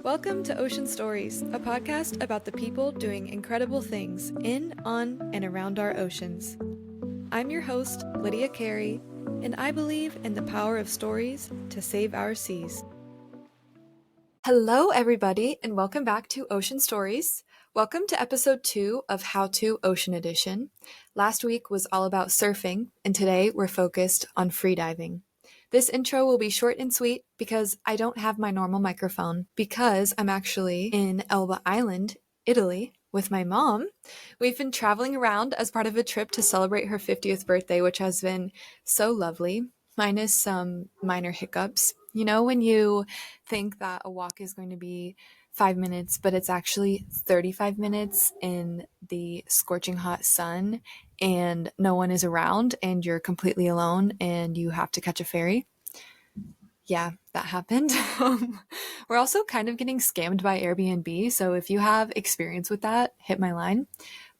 Welcome to Ocean Stories, a podcast about the people doing incredible things in, on, and around our oceans. I'm your host, Lydia Carey, and I believe in the power of stories to save our seas. Hello, everybody, and welcome back to Ocean Stories. Welcome to episode 2 of How To Ocean Edition. Last week was all about surfing, and today we're focused on freediving. This intro will be short and sweet because I don't have my normal microphone because I'm actually in Elba Island, Italy, with my mom. We've been traveling around as part of a trip to celebrate her 50th birthday, which has been so lovely, minus some minor hiccups. You know, when you think that a walk is going to be 5 minutes, but it's actually 35 minutes in the scorching hot sun and no one is around and you're completely alone and you have to catch a ferry. Yeah, that happened. We're also kind of getting scammed by Airbnb, so if you have experience with that, hit my line.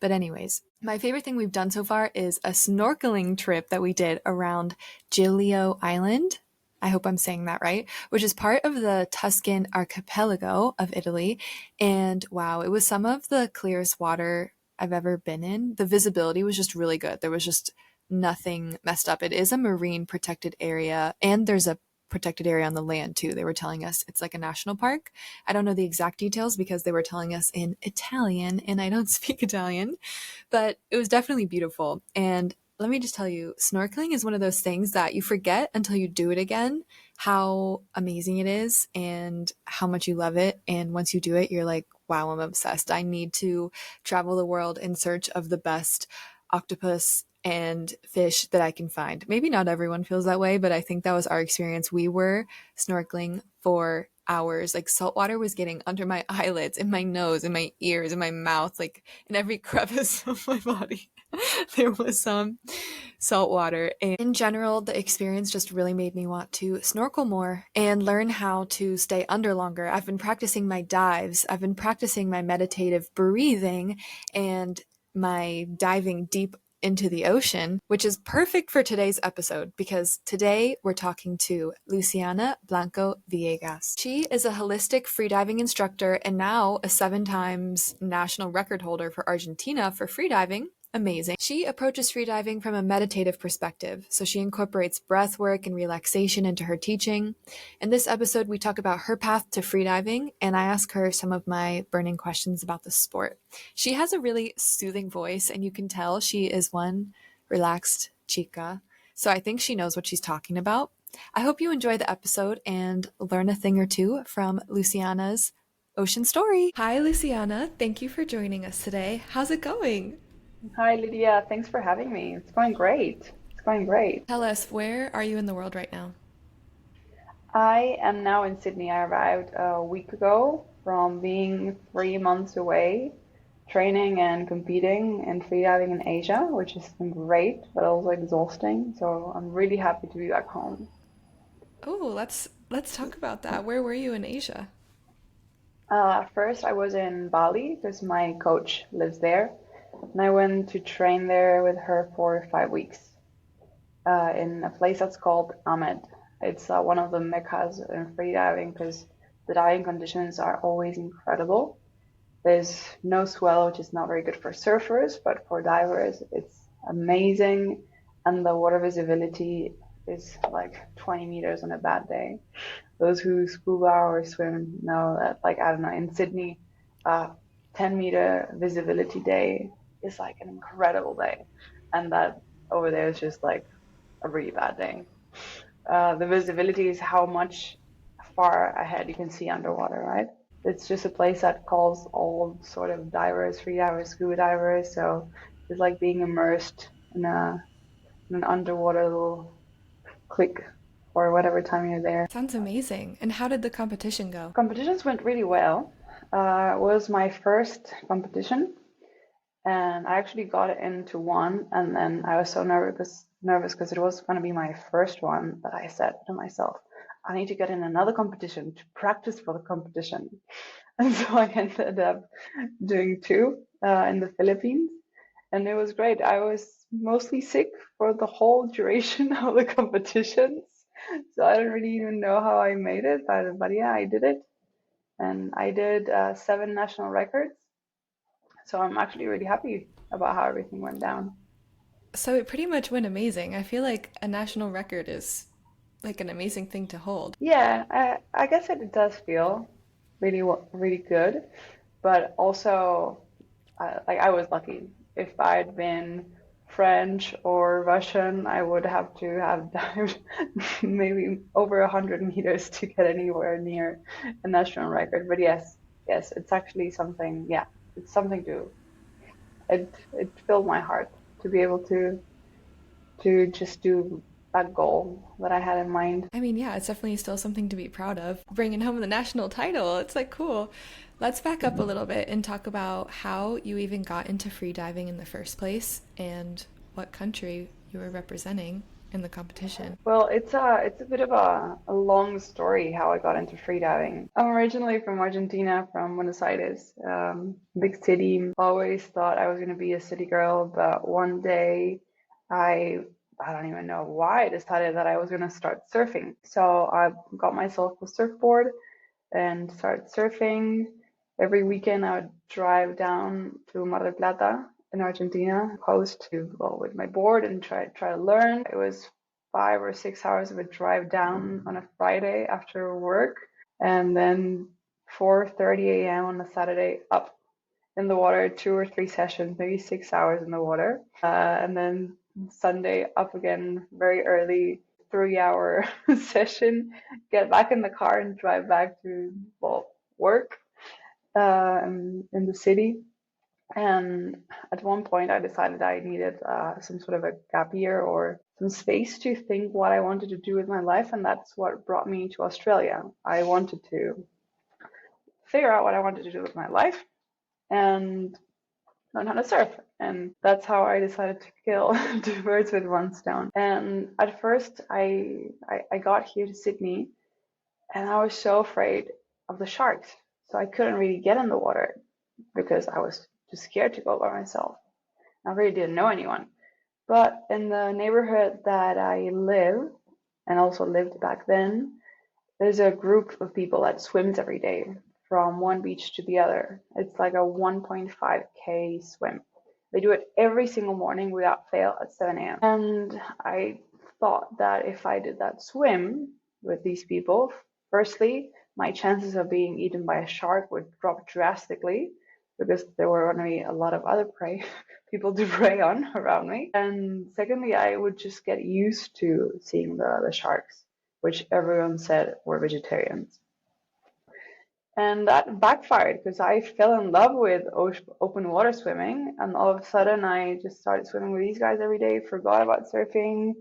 But anyways, my favorite thing we've done so far is a snorkeling trip that we did around Giglio Island. I hope I'm saying that right, which is part of the Tuscan archipelago of Italy. And wow, it was some of the clearest water I've ever been in. The visibility was just really good. There was just nothing messed up. It is a marine protected area, and there's a protected area on the land too. They were telling us it's like a national park. I don't know the exact details because they were telling us in Italian and I don't speak Italian, but it was definitely beautiful. And let me just tell you, snorkeling is one of those things that you forget until you do it again, how amazing it is and how much you love it. And once you do it, you're like, wow, I'm obsessed. I need to travel the world in search of the best octopus and fish that I can find. Maybe not everyone feels that way, but I think that was our experience. We were snorkeling for hours. Like saltwater was getting under my eyelids, in my nose, in my ears, in my mouth, like in every crevice of my body. There was some salt water. And in general, the experience just really made me want to snorkel more and learn how to stay under longer. I've been practicing my dives. I've been practicing my meditative breathing and my diving deep into the ocean, which is perfect for today's episode because today we're talking to Luciana Blanco Villegas. She is a holistic freediving instructor and now a 7 times national record holder for Argentina for freediving. Amazing. She approaches freediving from a meditative perspective, so she incorporates breathwork and relaxation into her teaching. In this episode, we talk about her path to freediving, and I ask her some of my burning questions about the sport. She has a really soothing voice, and you can tell she is one relaxed chica, so I think she knows what she's talking about. I hope you enjoy the episode and learn a thing or two from Luciana's ocean story. Hi, Luciana. Thank you for joining us today. How's it going? Hi, Lydia. Thanks for having me. It's going great. It's going great. Tell us, where are you in the world right now? I am now in Sydney. I arrived a week ago from being 3 months away, training and competing in freediving in Asia, which has been great, but also exhausting. So I'm really happy to be back home. Oh, let's talk about that. Where were you in Asia? First, I was in Bali because my coach lives there, and I went to train there with her for 5 weeks. In a place that's called Ahmed. It's one of the meccas in freediving because the diving conditions are always incredible. There's no swell, which is not very good for surfers, but for divers, it's amazing. And the water visibility is like 20 meters on a bad day. Those who scuba or swim know that, like, I don't know, in Sydney, 10-meter visibility day is like an incredible day. And that over there is just like a really bad day. The visibility is how much far ahead you can see underwater, right? It's just a place that calls all sort of divers, free divers, scuba divers. So it's like being immersed in an underwater little click for whatever time you're there. Sounds amazing. And how did the competition go? Competitions went really well. It was my first competition, and I actually got into one, and then I was so nervous because it was going to be my first one that I said to myself, I need to get in another competition to practice for the competition. And so I ended up doing 2 in the Philippines, and it was great. I was mostly sick for the whole duration of the competitions, so I don't really even know how I made it, but yeah, I did it. and I did 7 national records. So I'm actually really happy about how everything went down. So it pretty much went amazing. I feel like a national record is like an amazing thing to hold. Yeah, I guess it does feel really, really good, but also like I was lucky. If I'd been French or Russian, I would have to have dived maybe over 100 meters to get anywhere near a national record. But yes, yes, it's actually something. Yeah, it's something to. It filled my heart to be able to just do that goal that I had in mind. I mean, yeah, it's definitely still something to be proud of. Bringing home the national title, it's like cool. Let's back up a little bit and talk about how you even got into freediving in the first place and what country you were representing in the competition. Well, it's a bit of a long story how I got into freediving. I'm originally from Argentina, from Buenos Aires, big city. Always thought I was going to be a city girl, but one day I I don't even know why I decided that I was going to start surfing. So I got myself a surfboard and started surfing. Every weekend I would drive down to Mar del Plata in Argentina, coast to well with my board and try to learn. It was 5 or 6 hours of a drive down on a Friday after work, and then 4:30 a.m. on a Saturday up in the water, 2 or 3 sessions, maybe 6 hours in the water, and then Sunday up again very early, 3 hour session, get back in the car and drive back to well work in the city. And at one point, I decided I needed some sort of a gap year or some space to think what I wanted to do with my life, and that's what brought me to Australia. I wanted to figure out what I wanted to do with my life and learn how to surf. And that's how I decided to kill 2 birds with one stone. And at first, I got here to Sydney, and I was so afraid of the sharks. So I couldn't really get in the water because I was too scared to go by myself. I really didn't know anyone. But in the neighborhood that I live and also lived back then, there's a group of people that swims every day from one beach to the other. It's like a 1.5K swim. They do it every single morning without fail at 7 a.m. And I thought that if I did that swim with these people, firstly, my chances of being eaten by a shark would drop drastically because there were going to be a lot of other prey people to prey on around me. And secondly, I would just get used to seeing the sharks, which everyone said were vegetarians. And that backfired because I fell in love with open water swimming. And all of a sudden, I just started swimming with these guys every day, forgot about surfing,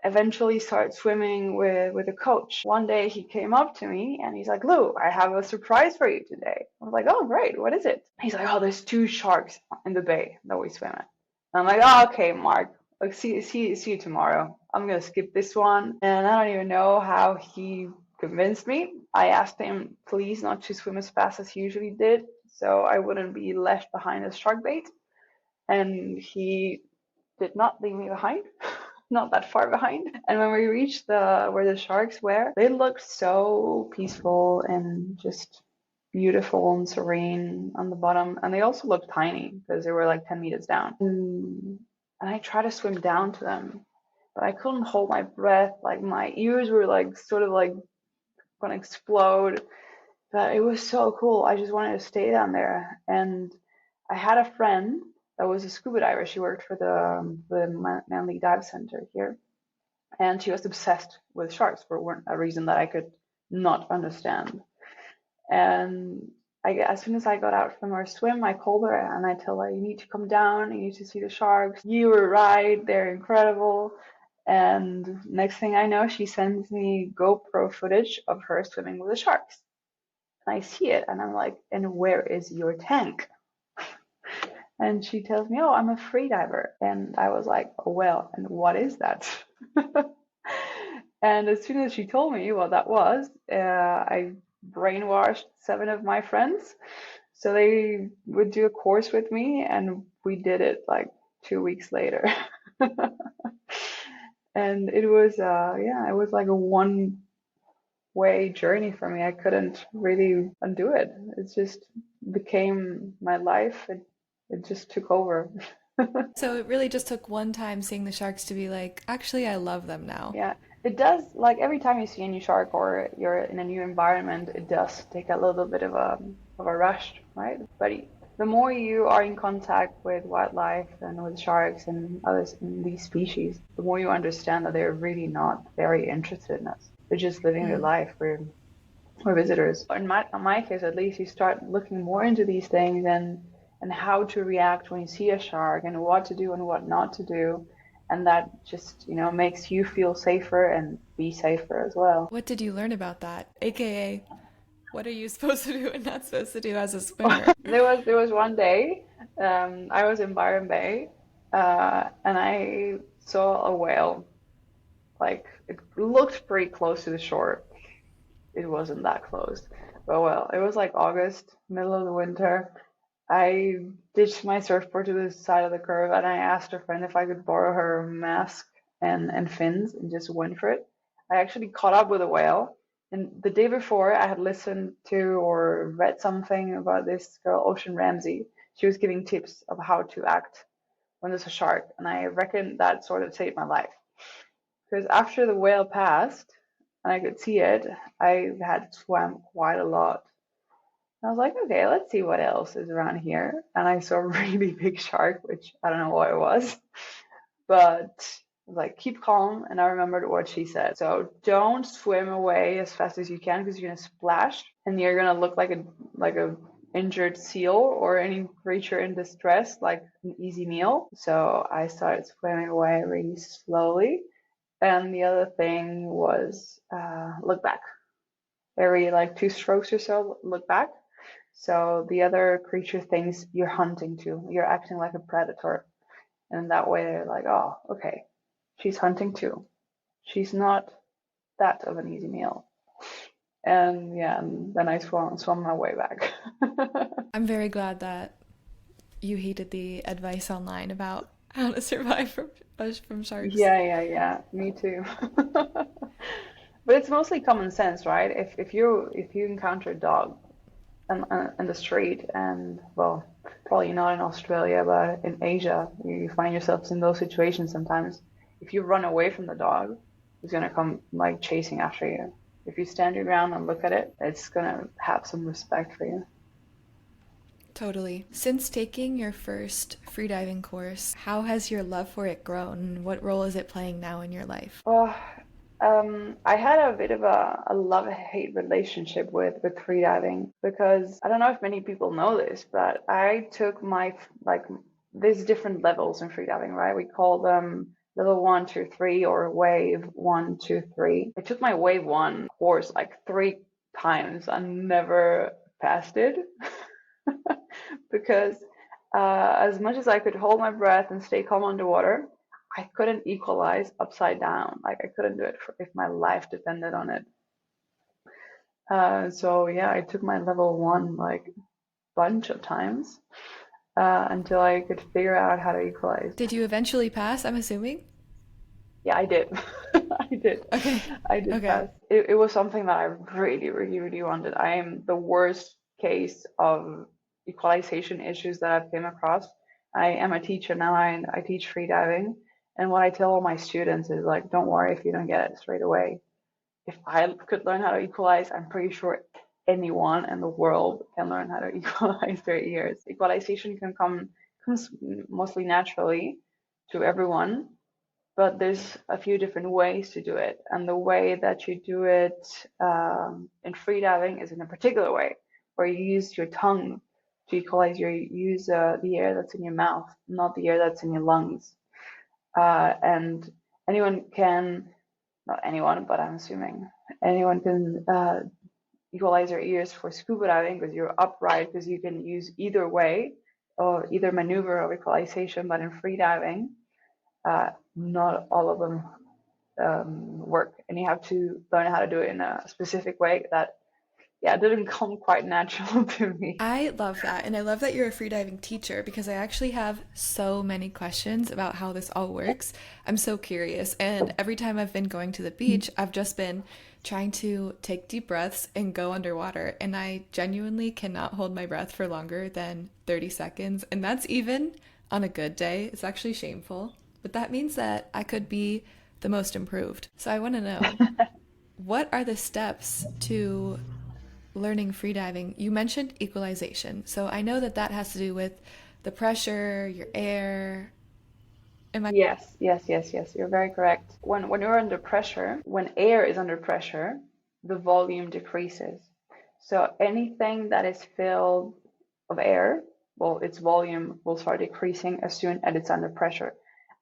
eventually started swimming with a coach. One day, he came up to me and he's like, Lou, I have a surprise for you today. I was like, oh, great. What is it? He's like, oh, there's 2 sharks in the bay that we swim in. And I'm like, oh, okay, Mark. Like, see you tomorrow. I'm gonna skip this one. And I don't even know how he convinced me. I asked him, please, not to swim as fast as he usually did, so I wouldn't be left behind as shark bait. And he did not leave me behind, not that far behind. And when we reached the where the sharks were, they looked so peaceful and just beautiful and serene on the bottom. And they also looked tiny because they were like 10 meters down. And I tried to swim down to them, but I couldn't hold my breath. Like my ears were like sort of like gonna explode. But it was so cool. I just wanted to stay down there. And I had a friend that was a scuba diver. She worked for the Manly Dive Center here, and she was obsessed with sharks for a reason that I could not understand. And as soon as I got out from our swim, I called her and I told her, you need to come down, you need to see the sharks. You were right, they're incredible. And next thing I know, she sends me GoPro footage of her swimming with the sharks. And I see it and I'm like, and where is your tank? And she tells me, oh, I'm a free diver. And I was like, oh, well, and what is that? And as soon as she told me what that was, I brainwashed 7 of my friends. So they would do a course with me, and we did it like 2 weeks later. And it was, yeah, it was like a way journey for me. I couldn't really undo it. It just became my life. It just took over. So it really just took one time seeing the sharks to be like, actually, I love them now. Yeah, it does. Like every time you see a new shark or you're in a new environment, it does take a little bit of a rush, right? But the more you are in contact with wildlife and with sharks and others in these species, the more you understand that they're really not very interested in us. They're just living their Mm. life. We're visitors. In my case, at least, you start looking more into these things and how to react when you see a shark and what to do and what not to do. And that just, makes you feel safer and be safer as well. What did you learn about that? AKA, what are you supposed to do and not supposed to do as a swimmer? There was one day, I was in Byron Bay, and I saw a whale. Like it looked pretty close to the shore. It wasn't that close, but well, it was like August, middle of the winter. I ditched my surfboard to the side of the curve and I asked a friend if I could borrow her mask and fins and just went for it. I actually caught up with a whale. And the day before, I had listened to or read something about this girl, Ocean Ramsey. She was giving tips of how to act when there's a shark. And I reckon that sort of saved my life. Because after the whale passed and I could see it, I had swam quite a lot. I was like, okay, let's see what else is around here. And I saw a really big shark, which I don't know what it was, but I was like, keep calm. And I remembered what she said. So don't swim away as fast as you can because you're gonna splash and you're gonna look like a injured seal or any creature in distress, like an easy meal. So I started swimming away really slowly. And the other thing was look back. Every like 2 strokes or so, look back. So the other creature thinks you're hunting too. You're acting like a predator. And that way they're like, oh, okay, she's hunting too. She's not that of an easy meal. And yeah, and then I swam my way back. I'm very glad that you heeded the advice online about how to survive from sharks. Yeah. Me too. But it's mostly common sense, right? If you encounter a dog in the street, and well, probably not in Australia, but in Asia, you find yourselves in those situations sometimes. If you run away from the dog, it's gonna come like chasing after you. If you stand your ground and look at it, it's gonna have some respect for you. Totally. Since taking your first freediving course, how has your love for it grown? What role is it playing now in your life? Well, I had a bit of a love-hate relationship with freediving because I don't know if many people know this, but I took like there's different levels in freediving, right? We call them level 1, 2, 3 or wave 1, 2, 3. I took my wave 1 course like 3 times and never passed it because as much as I could hold my breath and stay calm underwater, I couldn't equalize upside down. Like I couldn't do it if my life depended on it. So yeah, I took my level 1 like bunch of times until I could figure out how to equalize. Did you eventually pass, I'm assuming? Yeah, I did. I did. Okay. I did Okay. pass. It was something that I really, really, really wanted. I am the worst case of equalization issues that I've came across. I am a teacher now. I teach freediving. And what I tell all my students is like, don't worry if you don't get it straight away. If I could learn how to equalize, I'm pretty sure anyone in the world can learn how to equalize their ears. Equalization comes mostly naturally to everyone, but there's a few different ways to do it. And the way that you do it in freediving is in a particular way, where you use your tongue to equalize. You use the air that's in your mouth, not the air that's in your lungs. And anyone can, not anyone, but I'm assuming anyone can equalize your ears for scuba diving because you're upright, because you can use either way or either maneuver of equalization. But in freediving, not all of them work, and you have to learn how to do it in a specific way that yeah, it didn't come quite natural to me. I love that. And I love that you're a freediving teacher because I actually have so many questions about how this all works. I'm so curious. And every time I've been going to the beach, I've just been trying to take deep breaths and go underwater. And I genuinely cannot hold my breath for longer than 30 seconds. And that's even on a good day. It's actually shameful. But that means that I could be the most improved. So I want to know, what are the steps to learning freediving? You mentioned equalization. So I know that that has to do with the pressure, your air. Am I? Yes, yes, yes, yes. You're very correct. When you're under pressure, when air is under pressure, the volume decreases. So anything that is filled of air, well, its volume will start decreasing as soon as it's under pressure.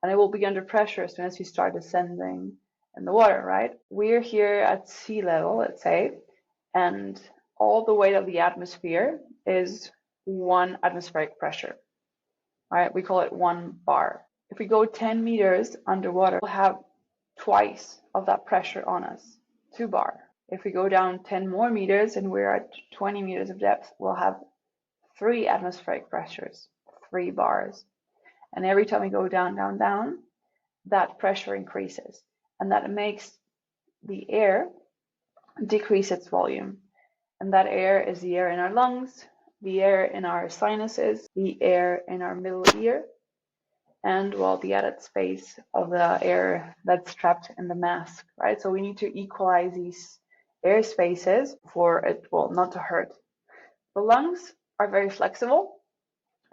And it will be under pressure as soon as you start descending in the water, right? We're here at sea level, let's say, and all the weight of the atmosphere is one atmospheric pressure, right? We call it 1 bar. If we go 10 meters underwater, we'll have twice of that pressure on us, 2 bar. If we go down 10 more meters and we're at 20 meters of depth, we'll have 3 atmospheric pressures, 3 bars. And every time we go down, down, down, that pressure increases. And that makes the air decrease its volume. And that air is the air in our lungs, the air in our sinuses, the air in our middle ear, and well, the added space of the air that's trapped in the mask, right? So we need to equalize these air spaces for it, well, not to hurt. The lungs are very flexible,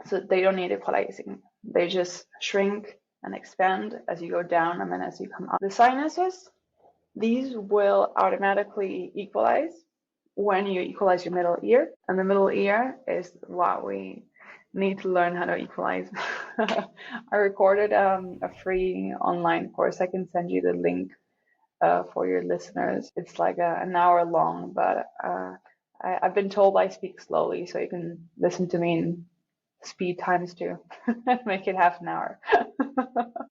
so they don't need equalizing. They just shrink and expand as you go down and then as you come up. The sinuses, these will automatically equalize when you equalize your middle ear. And the middle ear is what we need to learn how to equalize. I recorded a free online course. I can send you the link for your listeners. It's like an hour long, but I've been told I speak slowly, so you can listen to me in speed times 2. Make it half an hour.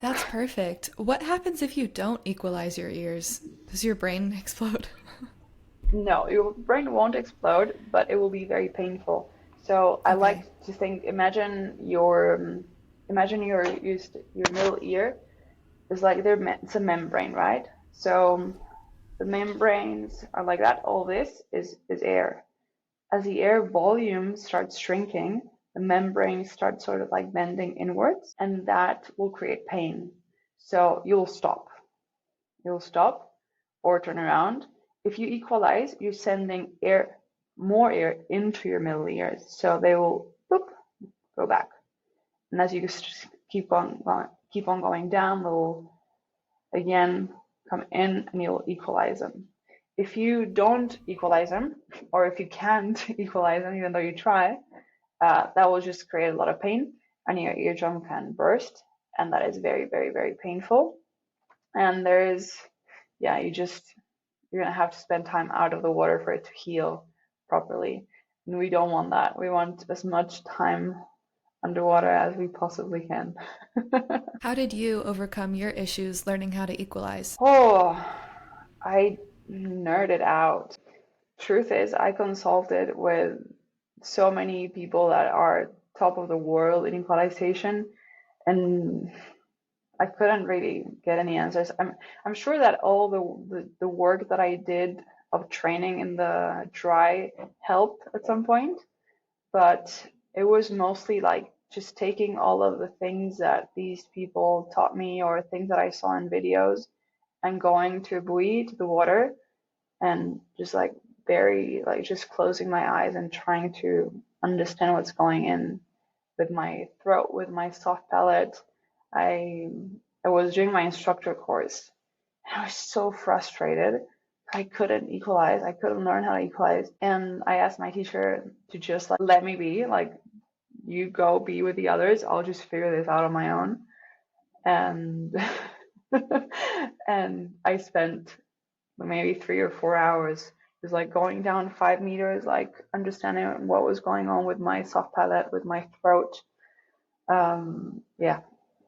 That's perfect. What happens if you don't equalize your ears? Does your brain explode? No, your brain won't explode, but it will be very painful. So I like Okay. to think, imagine your middle ear is like it's a membrane, right? So the membranes are like that. All this is air. As the air volume starts shrinking, the membrane starts sort of like bending inwards, and that will create pain. So you'll stop. You'll stop or turn around. If you equalize, you're sending more air into your middle ears, so they will boop, go back. And as you just keep on going down, they'll again come in and you'll equalize them. If you don't equalize them, or if you can't equalize them, even though you try, that will just create a lot of pain, and your eardrum can burst, and that is very, very, very painful. And there is, yeah, you're gonna have to spend time out of the water for it to heal properly. And we don't want that. We want as much time underwater as we possibly can. How did you overcome your issues learning how to equalize? Oh, I nerded out. Truth is, I consulted with so many people that are top of the world in equalization, and I couldn't really get any answers. I'm sure that all the work that I did of training in the dry helped at some point, but it was mostly like just taking all of the things that these people taught me or things that I saw in videos and going to a buoy, to the water, and just like very like just closing my eyes and trying to understand what's going in with my throat, with my soft palate. I I was doing my instructor course and I was so frustrated. I couldn't equalize. I couldn't learn how to equalize. And I asked my teacher to just like let me be, like you go be with the others. I'll just figure this out on my own. And and I spent maybe 3 or 4 hours just like going down 5 meters, like understanding what was going on with my soft palate, with my throat. Yeah,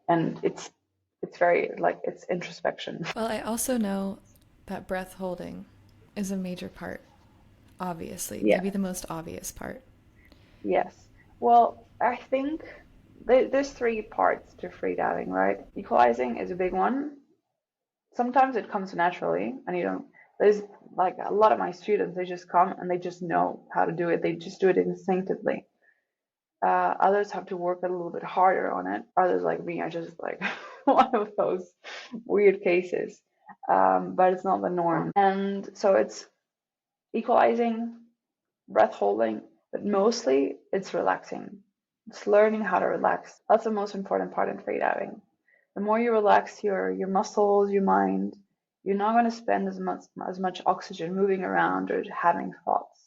and it's very like it's introspection. Well, I also know that breath holding is a major part obviously. Yeah, Maybe the most obvious part. yes. Well, I think there's three parts to freediving, right? Equalizing is a big one. Sometimes it comes naturally, and you don't. There's like a lot of my students, they just come and they just know how to do it. They just do it instinctively. Others have to work a little bit harder on it. Others, like me, are just like one of those weird cases. But it's not the norm. And so it's equalizing, breath holding, but mostly it's relaxing. It's learning how to relax. That's the most important part in freediving. The more you relax your muscles, your mind, you're not going to spend as much oxygen moving around or having thoughts.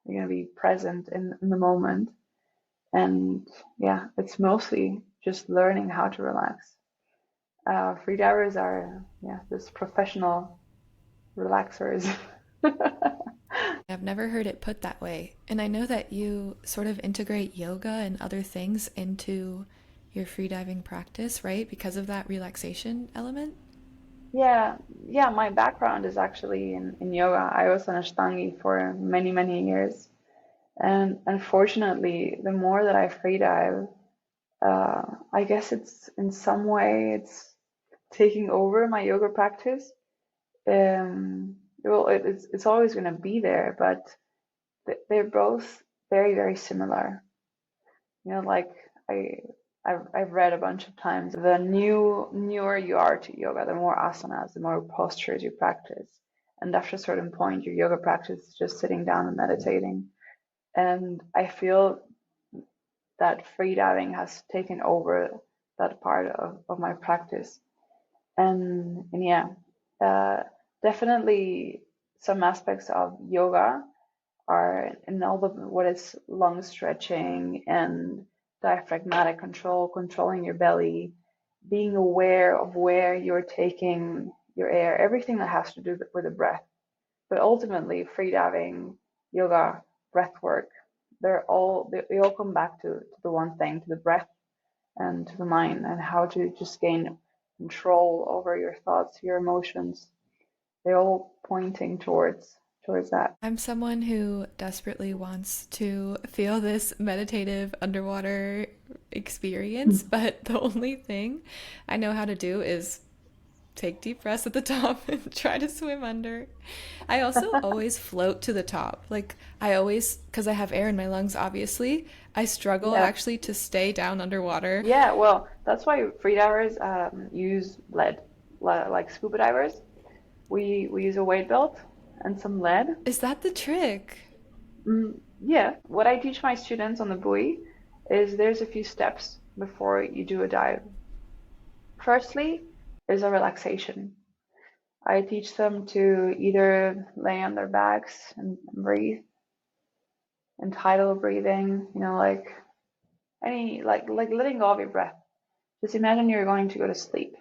You're going to be present in the moment. And yeah, it's mostly just learning how to relax. Freedivers are, yeah, just professional relaxers. I've never heard it put that way. And I know that you sort of integrate yoga and other things into your freediving practice, right? Because of that relaxation element. Yeah, yeah, my background is actually in yoga. I was an Ashtangi for many, many years. And unfortunately, the more that I freedive, I guess it's in some way it's taking over my yoga practice. Well, it's always going to be there, but they're both very, very similar. Like I I've read a bunch of times, the newer you are to yoga, the more asanas, the more postures you practice. And after a certain point, your yoga practice is just sitting down and meditating. And I feel that freediving has taken over that part of my practice. And yeah, uh, definitely some aspects of yoga are in all the what is lung stretching and diaphragmatic control, controlling your belly, being aware of where you're taking your air, everything that has to do with the breath. But ultimately, freediving, yoga, breath work, they all come back to the one thing, to the breath and to the mind, and how to just gain control over your thoughts, your emotions. They're all pointing towards that. I'm someone who desperately wants to feel this meditative underwater experience, but the only thing I know how to do is take deep breaths at the top and try to swim under. I also always float to the top. Like, I always, because I have air in my lungs, obviously, I struggle Yeah. actually to stay down underwater. Yeah, well, that's why freedivers use lead. Like scuba divers, we use a weight belt and some lead. Is that the trick? Yeah, what I teach my students on the buoy is there's a few steps before you do a dive. Firstly, is a relaxation. I teach them to either lay on their backs and breathe, and tidal breathing, like any like letting go of your breath. Just imagine you're going to go to sleep.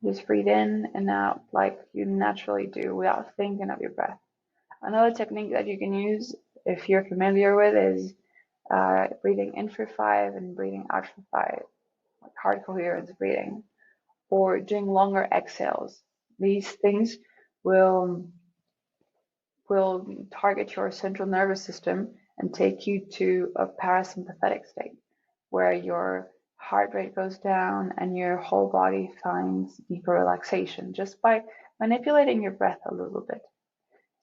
Just breathe in and out like you naturally do without thinking of your breath. Another technique that you can use if you're familiar with is breathing in for 5 and breathing out for 5, like heart coherence breathing, or doing longer exhales. These things will target your central nervous system and take you to a parasympathetic state where your heart rate goes down and your whole body finds deeper relaxation just by manipulating your breath a little bit.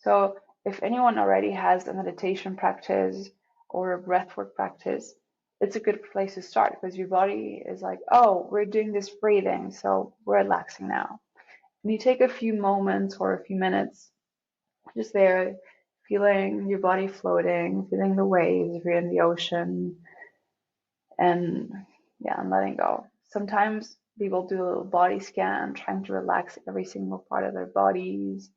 So, if anyone already has a meditation practice or a breathwork practice, it's a good place to start because your body is like, oh, we're doing this breathing, so we're relaxing now. And you take a few moments or a few minutes just there, feeling your body floating, feeling the waves if you're in the ocean, and yeah, and letting go. Sometimes people do a little body scan, trying to relax every single part of their bodies,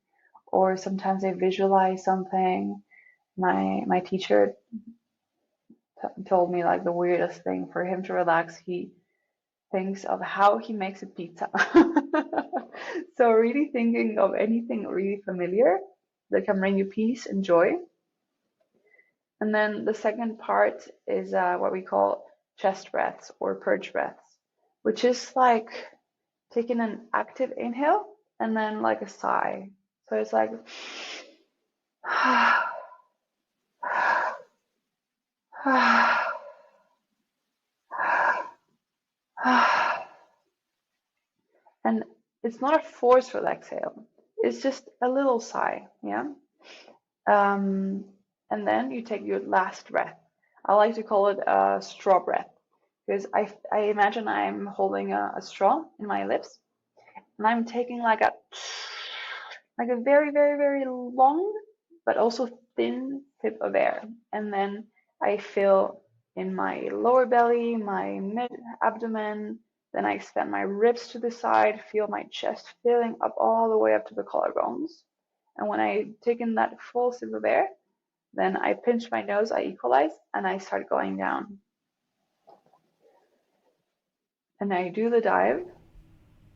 or sometimes they visualize something. My teacher told me like the weirdest thing for him to relax. He thinks of how he makes a pizza. So really thinking of anything really familiar that can bring you peace and joy. And then the second part is what we call chest breaths or purge breaths, which is like taking an active inhale and then like a sigh. So it's like And it's not a forceful exhale. It's just a little sigh, yeah? Um, and then you take your last breath. I like to call it a straw breath because I imagine I'm holding a straw in my lips and I'm taking like a very, very, very long but also thin sip of air. And then I feel in my lower belly, my mid abdomen, then I extend my ribs to the side, feel my chest filling up all the way up to the collarbones. And when I take in that full sip of air, then I pinch my nose, I equalize, and I start going down. And I do the dive,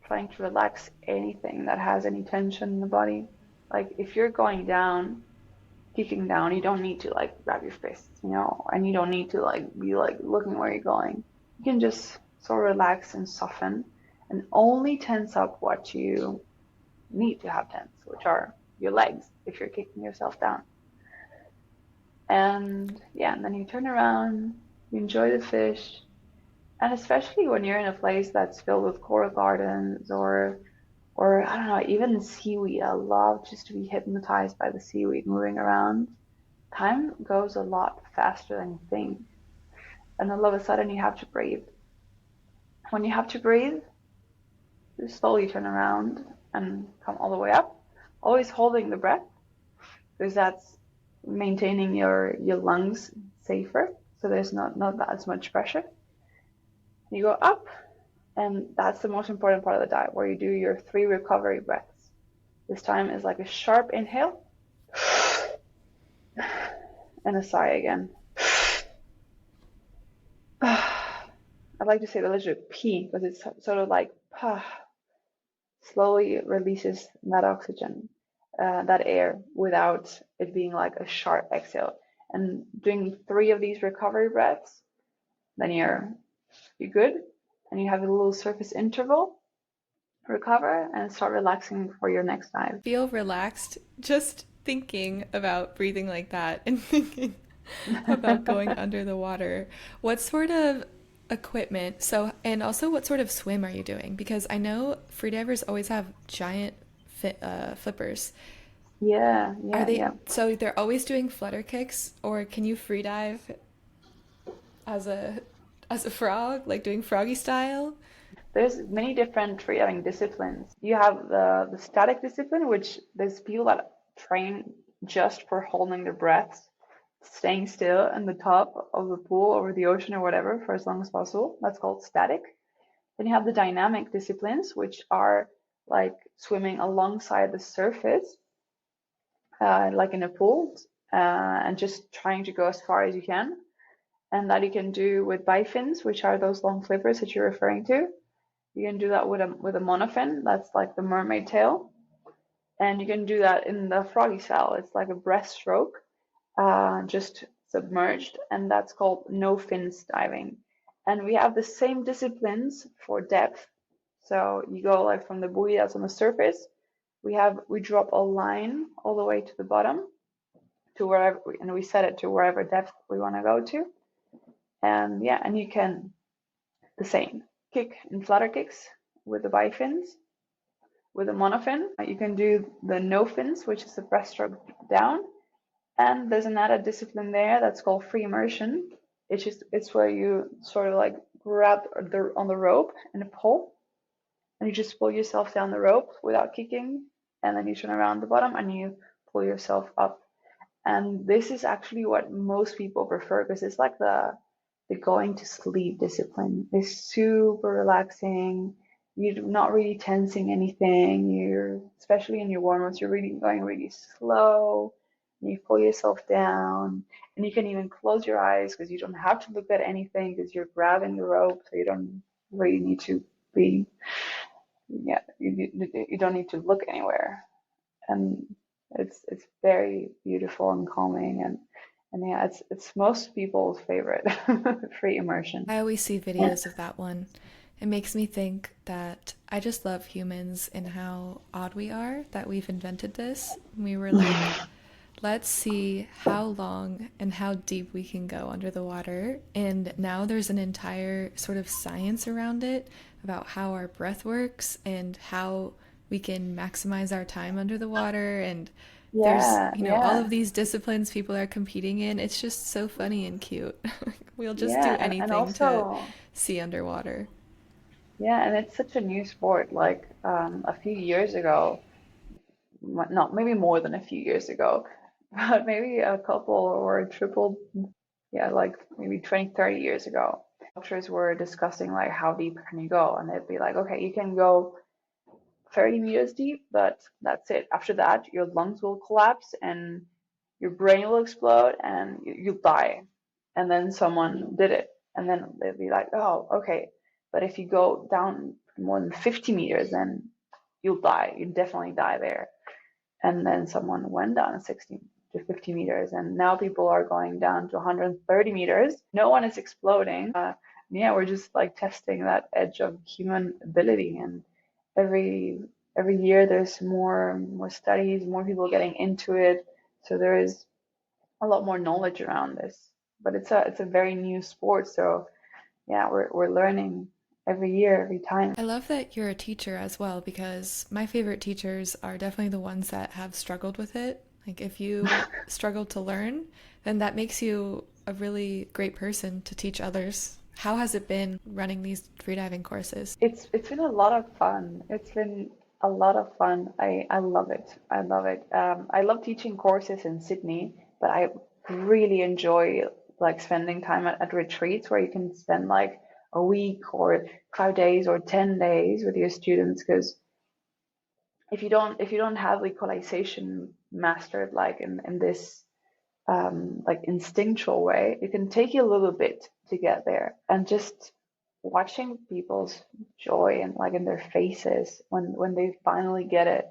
trying to relax anything that has any tension in the body. Like if you're going down, kicking down, you don't need to like grab your fists, and you don't need to like be like looking where you're going. You can just sort of relax and soften and only tense up what you need to have tense, which are your legs if you're kicking yourself down. And yeah, and then you turn around, you enjoy the fish, and especially when you're in a place that's filled with coral gardens or I don't know, even seaweed. I love just to be hypnotized by the seaweed moving around. Time goes a lot faster than you think. And all of a sudden you have to breathe. When you have to breathe, you slowly turn around and come all the way up, always holding the breath because that's maintaining your lungs safer. So there's not as much pressure. You go up, and that's the most important part of the dive, where you do your 3 recovery breaths. This time is like a sharp inhale and a sigh again. I'd like to say the letter P because it's sort of like slowly releases that oxygen, that air, without it being like a sharp exhale. And doing 3 of these recovery breaths, then you're good, and you have a little surface interval, recover, and start relaxing for your next dive. Feel relaxed just thinking about breathing like that and thinking about going under the water. What sort of equipment, and also what sort of swim are you doing? Because I know freedivers always have giant flippers. Yeah, Are yeah, they, yeah. so they're always doing flutter kicks, or can you freedive as a frog, like doing froggy style? There's many different freediving disciplines. You have the static discipline, which there's people that train just for holding their breaths, staying still in the top of the pool or the ocean or whatever for as long as possible. That's called static. Then you have the dynamic disciplines, which are like swimming alongside the surface, like in a pool, and just trying to go as far as you can. And that you can do with bifins, which are those long flippers that you're referring to. You can do that with a monofin, that's like the mermaid tail. And you can do that in the froggy style. It's like a breaststroke, just submerged, and that's called no fins diving. And we have the same disciplines for depth. So you go like from the buoy that's on the surface. We drop a line all the way to the bottom to wherever, and we set it to wherever depth we want to go to. And yeah, and you can the same kick and flutter kicks with the bifins. With a monofin, you can do the no fins, which is the breaststroke down. And there's another discipline there that's called free immersion. It's where you sort of like grab on the rope and pull, and you just pull yourself down the rope without kicking, and then you turn around the bottom and you pull yourself up. And this is actually what most people prefer because it's like the going to sleep discipline. It's super relaxing. You're not really tensing anything. You're, especially in your warm-ups, you're really going really slow. You pull yourself down, and you can even close your eyes because you don't have to look at anything because you're grabbing the rope, so you don't really need to be, yeah, you don't need to look anywhere. And it's very beautiful and calming, and yeah, it's most people's favorite free immersion. I always see videos of that one. It makes me think that I just love humans and how odd we are that we've invented this. We were like let's see how long and how deep we can go under the water. And now there's an entire sort of science around it about how our breath works and how we can maximize our time under the water. And there's, Yeah, all yeah, of these disciplines people are competing in. It's just so funny and cute. We'll just do yeah, and anything to also, see underwater. yeah, and it's such a new sport. Like a few years ago, not maybe more than a few years ago, but maybe a couple or a triple, yeah, like maybe 20, 30 years ago, doctors were discussing like how deep can you go, and they'd be like, okay, you can go 30 meters deep, but that's it. After that, your lungs will collapse and your brain will explode and you'll die. And then someone did it. And then they'd be like, oh, okay. But if you go down more than 50 meters, then you'll die. You definitely die there. And then someone went down 60 to 50 meters. And now people are going down to 130 meters. No one is exploding. Yeah, we're just like testing that edge of human ability. And every every year there's more studies, more people getting into it. So there is a lot more knowledge around this. But it's a very new sport, so yeah, we're learning every year, every time. I love that you're a teacher as well because my favorite teachers are definitely the ones that have struggled with it. Like, if you struggle to learn, then that makes you a really great person to teach others. How has it been running these freediving courses? It's been a lot of fun. It's been a lot of fun. I love it. I love it. I love teaching courses in Sydney, but I really enjoy like spending time at retreats where you can spend like a week or 5 days or 10 days with your students. Because if you don't have equalization mastered like in this like instinctual way, it can take you a little bit to get there. And just watching people's joy and like in their faces when they finally get it,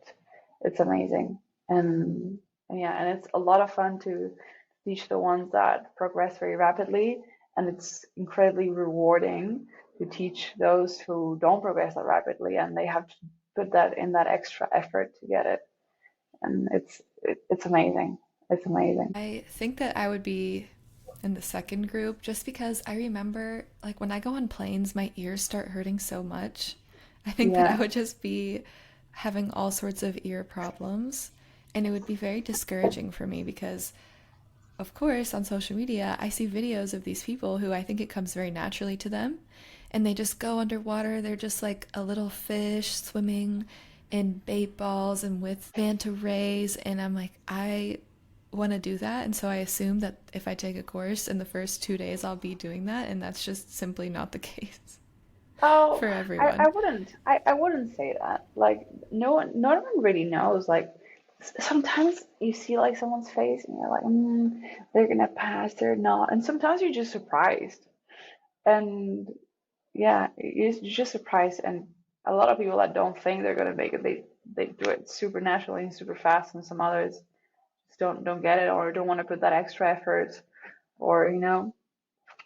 it's amazing. And yeah, and it's a lot of fun to teach the ones that progress very rapidly, and it's incredibly rewarding to teach those who don't progress that rapidly and they have to put that in that extra effort to get it. And it's amazing. It's amazing. I think that I would be in the second group just because I remember, like, when I go on planes, my ears start hurting so much. I think that I Yeah. would just be having all sorts of ear problems, and it would be very discouraging for me because, of course, on social media, I see videos of these people who I think it comes very naturally to them, and they just go underwater. They're just like a little fish swimming in bait balls and with manta rays, and I'm like, I want to do that. And so I assume that if I take a course in the first 2 days, I'll be doing that, and that's just simply not the case Oh, for I everyone. wouldn't. I wouldn't say that. Like no one really knows. Like sometimes you see like someone's face and you're like, they're gonna pass, they're not. And sometimes you're just surprised. And yeah, you're just surprised. And a lot of people that don't think they're gonna make it, they do it super naturally and super fast. And some others just don't get it or don't want to put that extra effort or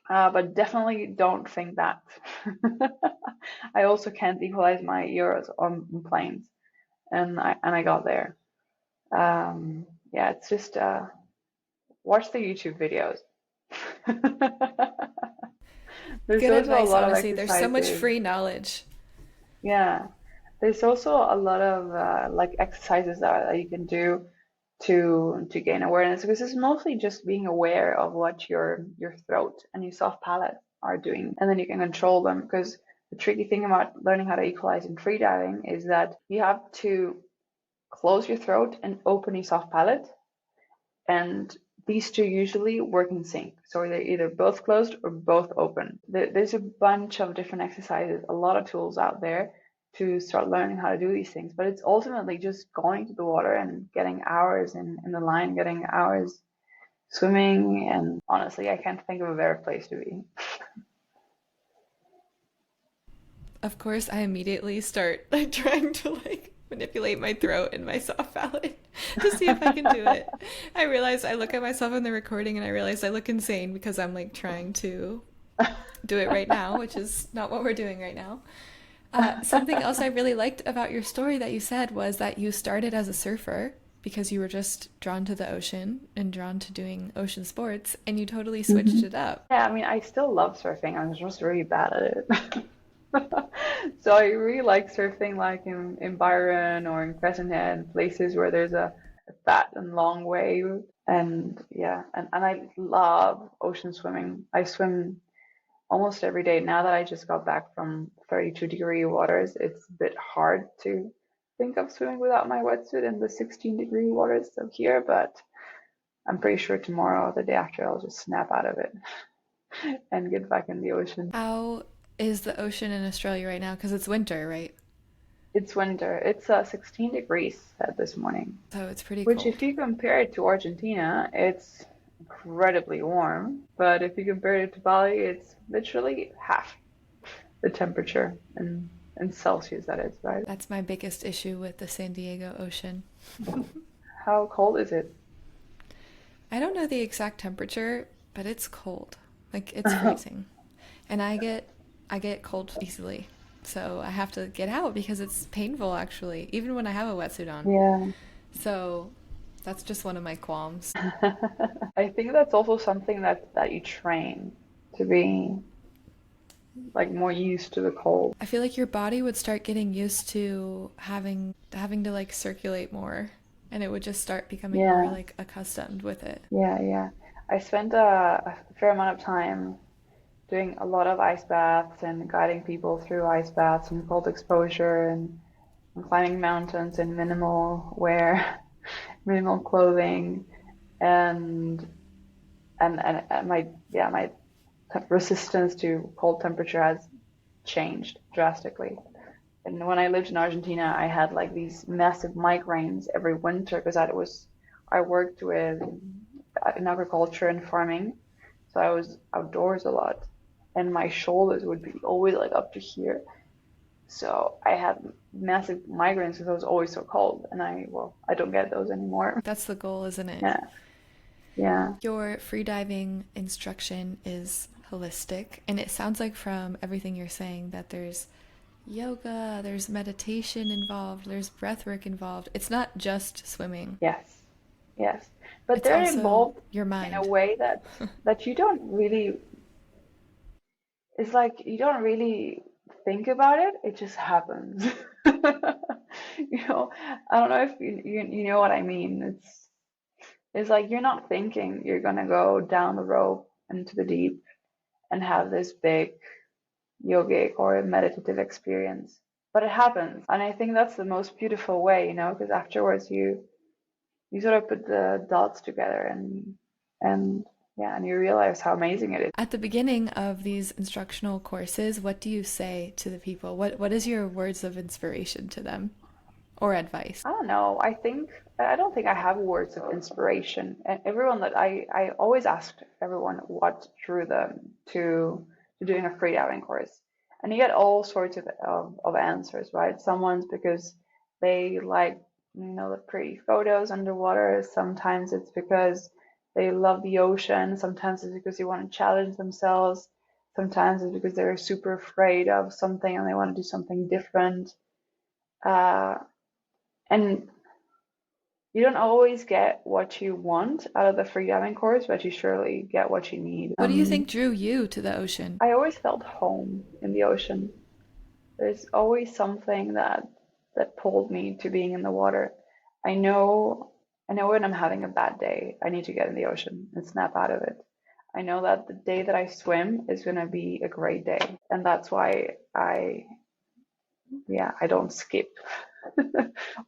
but definitely don't think that. I also can't equalize my euros on planes, and I got there. Yeah, it's just watch the YouTube videos. There's Good also a advice, lot of honestly. There's so much exercises. free knowledge. Yeah, there's also a lot of like exercises that you can do to gain awareness, because it's mostly just being aware of what your throat and your soft palate are doing, and then you can control them. Because the tricky thing about learning how to equalize in freediving is that you have to close your throat and open your soft palate, and these two usually work in sync. So they're either both closed or both open. There's a bunch of different exercises, a lot of tools out there to start learning how to do these things. But it's ultimately just going to the water and getting hours in the line, getting hours swimming. And honestly, I can't think of a better place to be. Of course, I immediately start like trying to like manipulate my throat and my soft palate to see if I can do it. I realize I look at myself in the recording and I realize I look insane because I'm like trying to do it right now, which is not what we're doing right now. Something else I really liked about your story that you said was that you started as a surfer because you were just drawn to the ocean and drawn to doing ocean sports, and you totally switched Hmm. it up. Yeah, I mean, I still love surfing. I'm just really bad at it. So I really like surfing, like in Byron or in Crescent Head, places where there's a fat and long wave. And yeah, and I love ocean swimming. I swim almost every day. Now that I just got back from 32-degree waters, it's a bit hard to think of swimming without my wetsuit in the 16-degree waters of here, but I'm pretty sure tomorrow or the day after I'll just snap out of it and get back in the ocean. How is the ocean in Australia right now? Because it's winter, right? It's winter. It's 16 degrees at this morning, So it's pretty which if cold. you compare it to Argentina, it's incredibly warm. But if you compare it to Bali, it's literally half the temperature in Celsius, that is, right? That's my biggest issue with the San Diego ocean. How cold is it? I don't know the exact temperature, but it's cold. Like it's freezing. And I get cold easily. So I have to get out because it's painful actually, even when I have a wetsuit on. Yeah. So that's just one of my qualms. I think that's also something that you train to be like more used to the cold. I feel like your body would start getting used to having to like circulate more, and it would just start becoming more Yeah, like accustomed with it. yeah. I spent a fair amount of time doing a lot of ice baths and guiding people through ice baths and cold exposure and climbing mountains in minimal wear, minimal clothing, and and my resistance to cold temperature has changed drastically. And when I lived in Argentina, I had like these massive migraines every winter because I worked with in agriculture and farming, so I was outdoors a lot, and my shoulders would be always like up to here. So I had massive migraines because I was always so cold, and I don't get those anymore. That's the goal, isn't it? Yeah, yeah, Your freediving instruction is holistic, and it sounds like from everything you're saying that there's yoga, there's meditation involved, there's breathwork involved. It's not just swimming. yes, yes. But It's they're also involved your in a mind. way that you don't really. It's like you don't really think about it. It just happens. I don't know if you know what I mean. It's like you're not thinking you're gonna go down the rope into the deep and have this big yogic or meditative experience. But it happens. And I think that's the most beautiful way, because afterwards you sort of put the dots together and yeah, and you realize how amazing it is. At the beginning of these instructional courses, what do you say to the people? What is your words of inspiration to them or advice? I don't know. I don't think I have words of inspiration. And everyone that I always asked everyone what drew them to doing a freediving course. And you get all sorts of answers, right? Someone's because they like, the pretty photos underwater. Sometimes it's because they love the ocean. Sometimes it's because they want to challenge themselves. Sometimes it's because they're super afraid of something and they want to do something different. Uh, and you don't always get what you want out of the freediving course, but you surely get what you need. What do you think drew you to the ocean? I always felt home in the ocean. There's always something that pulled me to being in the water. I know I know when I'm having a bad day, I need to get in the ocean and snap out of it. I know that the day that I swim is going to be a great day, and that's why I don't skip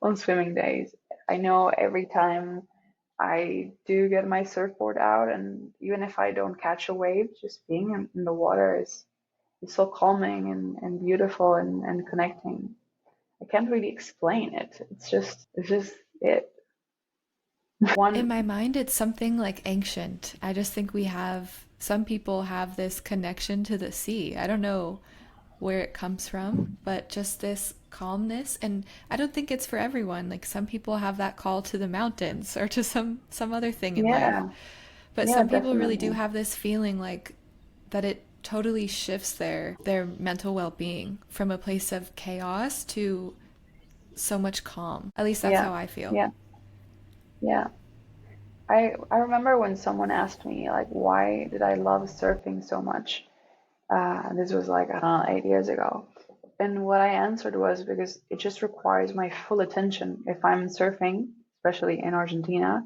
on swimming days. I know every time I do get my surfboard out, and even if I don't catch a wave, just being in the water is so calming and beautiful and connecting. I can't really explain it. It's just it. In One, my mind, it's something like ancient. I just think some people have this connection to the sea. I don't know where it comes from, but just this calmness. And I don't think it's for everyone. Like some people have that call to the mountains or to some other thing in life. yeah, But yeah, some people really do definitely. have this feeling like that it totally shifts their mental well-being from a place of chaos to so much calm. At least that's Yeah, how I feel. yeah. Yeah. I remember when someone asked me like why did I love surfing so much? This was like, I don't know, 8 years ago. And what I answered was because it just requires my full attention. If I'm surfing, especially in Argentina,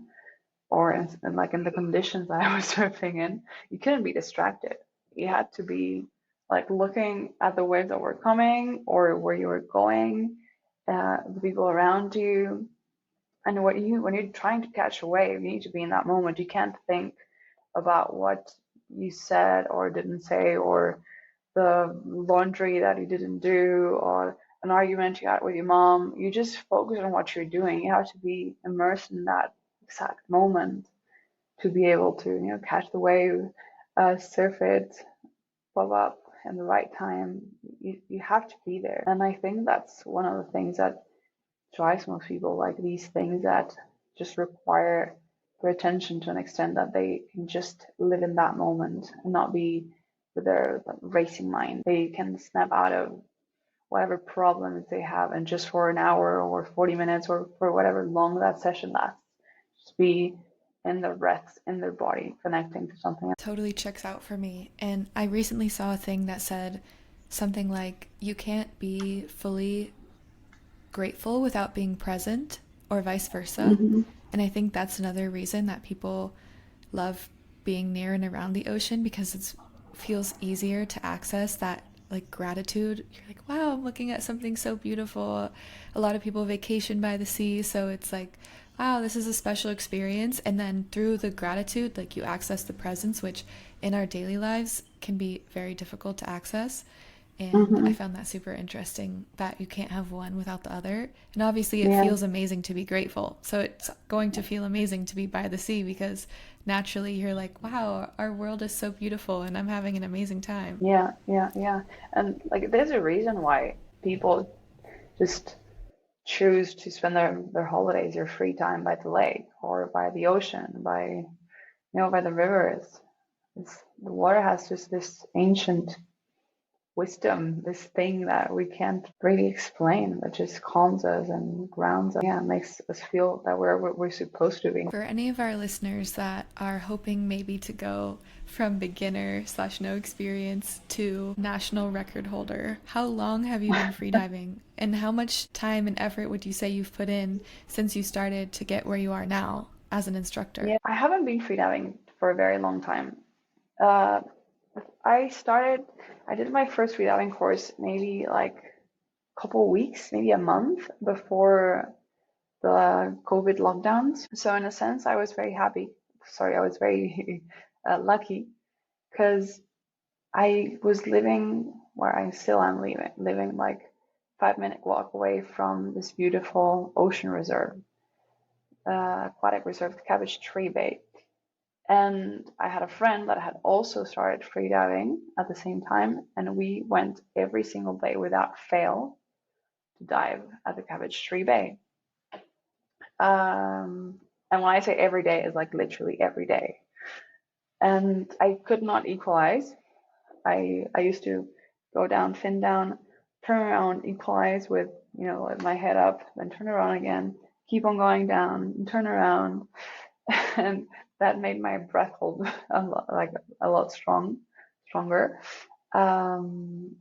or like in the conditions I was surfing in, you couldn't be distracted. You had to be like looking at the waves that were coming or where you were going, the people around you. And when you're trying to catch a wave, you need to be in that moment. You can't think about what you said or didn't say, or the laundry that you didn't do, or an argument you had with your mom. You just focus on what you're doing. You have to be immersed in that exact moment to be able to, catch the wave, surf it, pop up in the right time. You have to be there. And I think that's one of the things that drives most people, like these things that just require their attention to an extent that they can just live in that moment and not be with their racing mind. They can snap out of whatever problems they have and just for an hour or 40 minutes or for whatever long that session lasts, just be in their breaths, in their body, connecting to something else. Totally checks out for me. And I recently saw a thing that said something like, you can't be fully grateful without being present, or vice versa. Mm-hmm. And I think that's another reason that people love being near and around the ocean, because it feels easier to access that like gratitude. You're like, wow, I'm looking at something so beautiful. A lot of people vacation by the sea, so it's like, wow, this is a special experience. And then through the gratitude, like you access the presence, which in our daily lives can be very difficult to access. And I Mm-hmm. found that super interesting, that you can't have one without the other. And obviously, it Yeah, feels amazing to be grateful. So it's going to feel amazing to be by the sea, because naturally you're like, wow, our world is so beautiful and I'm having an amazing time. yeah. And like, there's a reason why people just choose to spend their holidays or free time by the lake or by the ocean, by the rivers. The water has just this ancient wisdom, this thing that we can't really explain, that just calms us and grounds us. Yeah, makes us feel that we're supposed to be. For any of our listeners that are hoping maybe to go from beginner slash no experience to national record holder, how long have you been freediving? And how much time and effort would you say you've put in since you started to get where you are now as an instructor? Yeah, I haven't been freediving for a very long time. Uh, I started, I did my first freediving course maybe like a couple weeks, maybe a month before the COVID lockdowns. So in a sense, I was very happy. Sorry, I was very lucky because I was living where I still am living like 5 minute walk away from this beautiful ocean reserve, aquatic reserve, Cabbage Tree Bay. And I had a friend that had also started freediving at the same time, and we went every single day without fail to dive at the Cabbage Tree Bay. And when I say every day, it's like literally every day. And I could not equalize. I used to go down, fin down, turn around, equalize with like my head up, then turn around again, keep on going down, and turn around, and that made my breath hold a lot stronger. Um,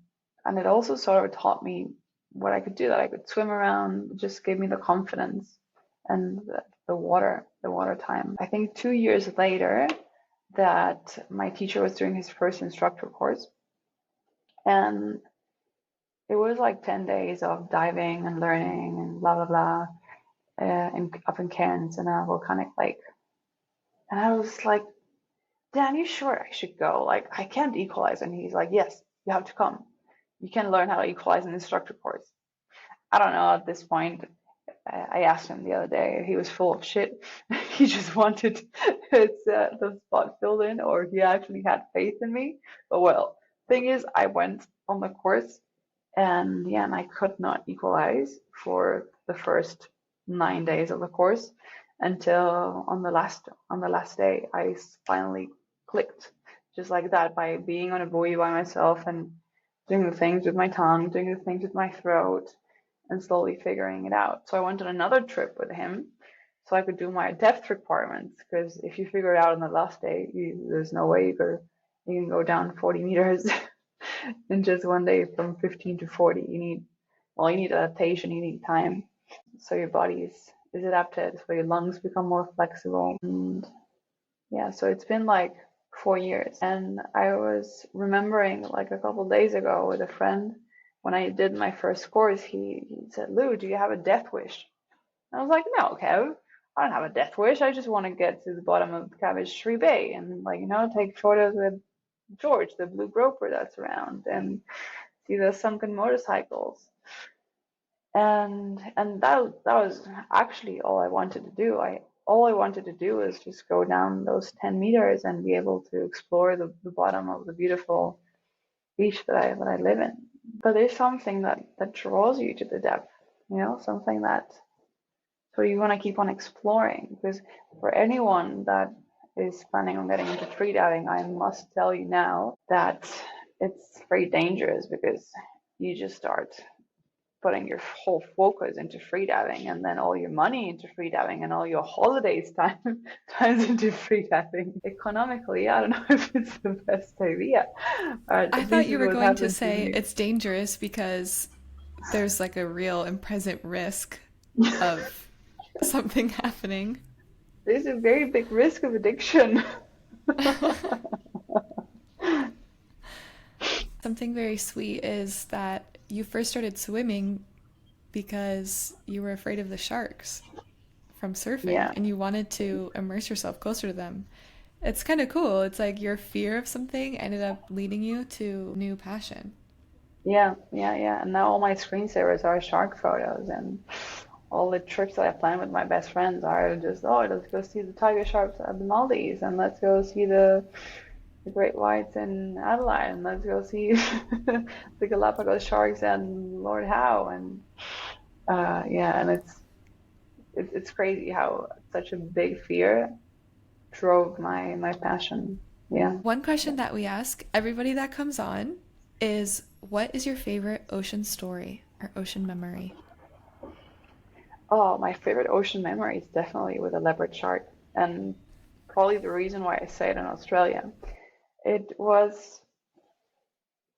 and it also sort of taught me what I could do, that I could swim around, just gave me the confidence and the water time. I think 2 years later that my teacher was doing his first instructor course, and it was like 10 days of diving and learning and blah blah blah, up in Cairns in a volcanic lake. And I was like, Dan, you sure I should go? Like, I can't equalize. And he's like, yes, you have to come. You can learn how to equalize an instructor course. I don't know at this point. I asked him the other day. He was full of shit. He just wanted the spot filled in, or he actually had faith in me. But well, thing is, I went on the course, and yeah, and I could not equalize for the first 9 days of the course until on the last day I finally clicked, just like that, by being on a buoy by myself and doing the things with my tongue, doing the things with my throat, and slowly figuring it out. So I went on another trip with him. so I could do my depth requirements. Because if you figure it out on the last day, there's no way you can go down 40 meters in just one day from 15 to 40. You need adaptation, you need time, so your body is adapted, so your lungs become more flexible. And yeah, so it's been like 4 years. And I was remembering like a couple days ago with a friend, when I did my first course, he said, Lou, do you have a death wish? And I was like, no, Kev, I don't have a death wish. I just want to get to the bottom of Cabbage Bay and, like, take photos with George, the blue groper that's around, and see the sunken motorcycles. And that was actually all I wanted to do. All I wanted to do is just go down those 10 meters and be able to explore the bottom of the beautiful beach that I live in. But there's something that draws you to the depth, something that, so you want to keep on exploring. Because for anyone that is planning on getting into freediving, I must tell you now that it's very dangerous, because you just start putting your whole focus into freediving, and then all your money into freediving, and all your holidays times into freediving. Economically, I don't know if it's the best idea. I thought This you is were what going to happened to say me. it's dangerous because there's like a real and present risk of something happening. There's a very big risk of addiction. Something very sweet is that you first started swimming because you were afraid of the sharks from surfing Yeah, and you wanted to immerse yourself closer to them. It's kind of cool. It's like your fear of something ended up leading you to new passion. yeah. And now all my screensavers are shark photos, and all the trips that I plan with my best friends are just, oh, let's go see the tiger sharks at the Maldives, and let's go see the great whites in Adelaide, and let's go see the Galapagos sharks and Lord Howe. And yeah, and it's crazy how such a big fear drove my passion. Yeah. One question that we ask everybody that comes on is what is your favorite ocean story or ocean memory? Oh, my favorite ocean memory is definitely with a leopard shark, and probably the reason why I say it in Australia. It was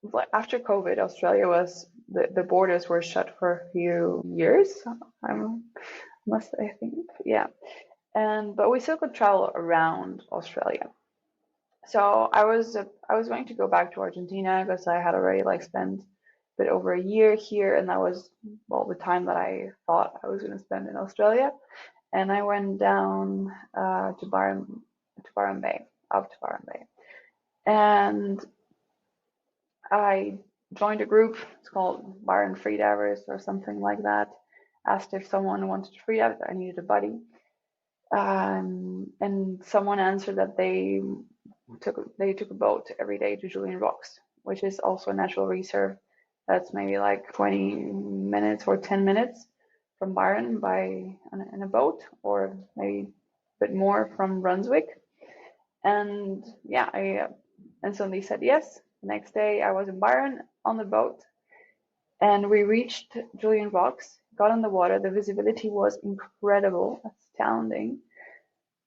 like after COVID, Australia was the borders were shut for a few years. I think, yeah. And but we still could travel around Australia. So I was going to go back to Argentina, because I had already like spent a bit over a year here, and that was, well, the time that I thought I was going to spend in Australia. And I went down to Byron Bay, up to Byron Bay, and I joined a group. It's called Byron Freedivers or something like that. Asked if someone wanted to freedive. I needed a buddy, and someone answered that they took a boat every day to Julian Rocks, which is also a natural reserve. That's maybe like 20 minutes or 10 minutes from Byron in a boat, or maybe a bit more from Brunswick. And yeah, I instantly said yes. The next day I was in Byron on the boat, and we reached Julian Rocks, got on the water. The visibility was incredible, astounding.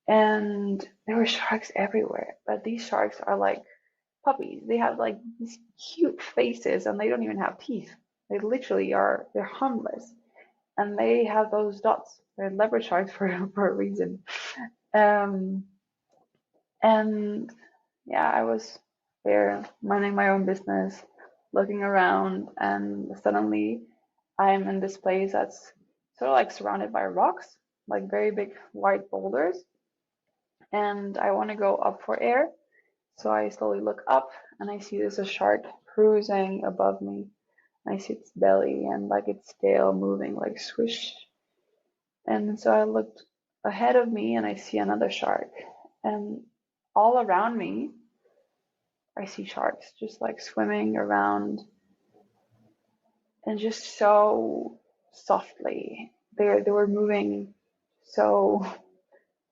And there were sharks everywhere. But these sharks are like puppies. They have like these cute faces, and they don't even have teeth. They literally they're harmless. And they have those dots. They're leopard sharks for a reason. Um, and yeah, I was there minding my own business, looking around, and suddenly I'm in this place that's sort of like surrounded by rocks, like very big white boulders. And I want to go up for air. So I slowly look up, and I see there's a shark cruising above me. I see its belly and like its tail moving like swish. And so I looked ahead of me, and I see another shark. And all around me, I see sharks just like swimming around, and just so softly. They were moving so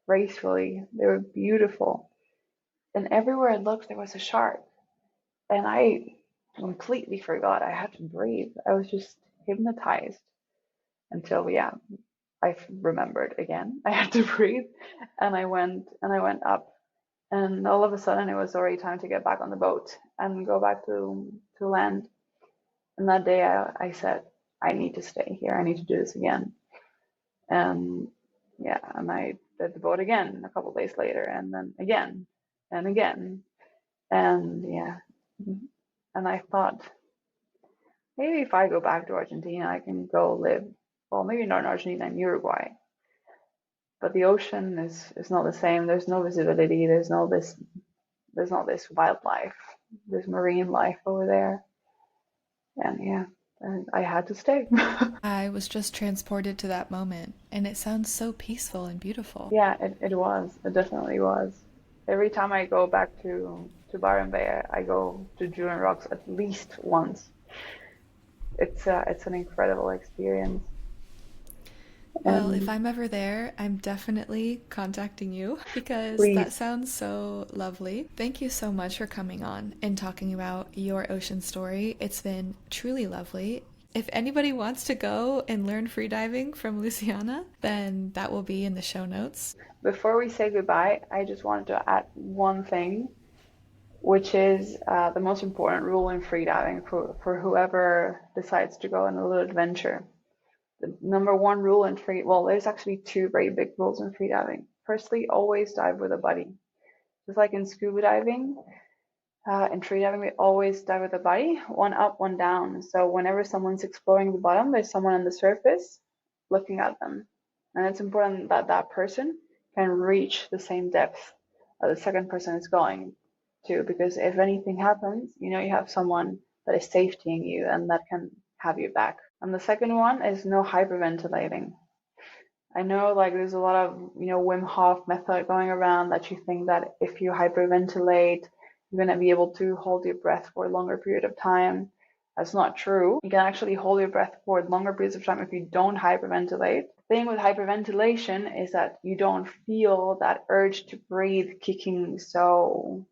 gracefully. They were beautiful. And everywhere I looked, there was a shark. And I completely forgot I had to breathe. I was just hypnotized until, yeah, I remembered again. I had to breathe, and I went up, and all of a sudden it was already time to get back on the boat and go back to land. And that day I said, I need to stay here. I need to do this again. And yeah, and I did the boat again a couple of days later, and then again and again. And yeah, and I thought maybe if I go back to Argentina, I can go live, well, maybe not in Argentina, in Uruguay. But the ocean is not the same. There's no visibility. There's not this wildlife, this marine life over there. And yeah, and I had to stay. I was just transported to that moment, and it sounds so peaceful and beautiful. Yeah, it was. It definitely was. Every time I go back to Byron Bay, I go to Julian Rocks at least once. It's an incredible experience. Well, if I'm ever there, I'm definitely contacting you because Please. that sounds so lovely. Thank you so much for coming on and talking about your ocean story. It's been truly lovely. If anybody wants to go and learn freediving from Luciana, then that will be in the show notes. Before we say goodbye, I just wanted to add one thing, which is the most important rule in freediving for whoever decides to go on a little adventure. The number one rule in there's actually two very big rules in freediving. Firstly, always dive with a buddy. Just like in scuba diving, in freediving, we always dive with a buddy, one up, one down. So whenever someone's exploring the bottom, there's someone on the surface looking at them. And it's important that that person can reach the same depth that the second person is going to, because if anything happens, you have someone that is safetying you and that can have you back. And the second one is no hyperventilating. I know like there's a lot of, Wim Hof method going around that you think that if you hyperventilate, you're going to be able to hold your breath for a longer period of time. That's not true. You can actually hold your breath for longer periods of time if you don't hyperventilate. The thing with hyperventilation is that you don't feel that urge to breathe kicking so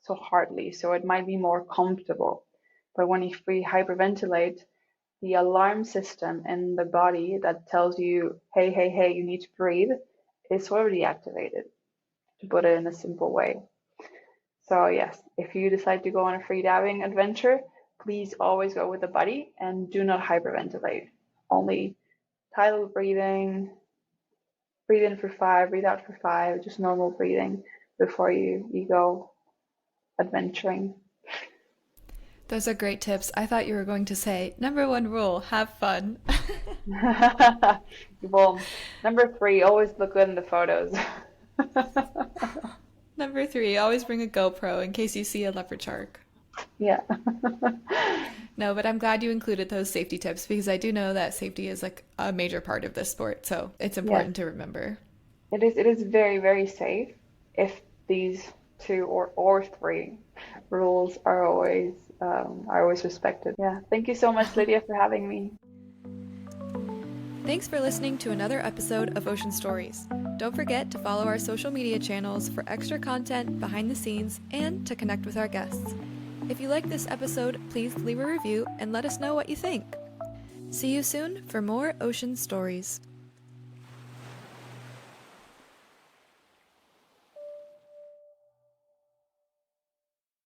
hardly. So it might be more comfortable. But when you hyperventilate, the alarm system in the body that tells you, hey, hey, hey, you need to breathe, is already activated, to put it in a simple way. So yes, if you decide to go on a freediving adventure, please always go with a buddy and do not hyperventilate. Only tidal breathing, breathe in for 5, breathe out for 5, just normal breathing before you go adventuring. Those are great tips. I thought you were going to say, number one rule, have fun. Well, number 3, always look good in the photos. Number 3, always bring a GoPro in case you see a leopard shark. Yeah. No, but I'm glad you included those safety tips because I do know that safety is like a major part of this sport, so it's important to remember. It is very, very safe if these 2 or 3 rules are always respected. Yeah. Thank you so much, Lydia, for having me. Thanks for listening to another episode of Ocean Stories. Don't forget to follow our social media channels for extra content behind the scenes and to connect with our guests. If you like this episode, please leave a review and let us know what you think. See you soon for more Ocean Stories.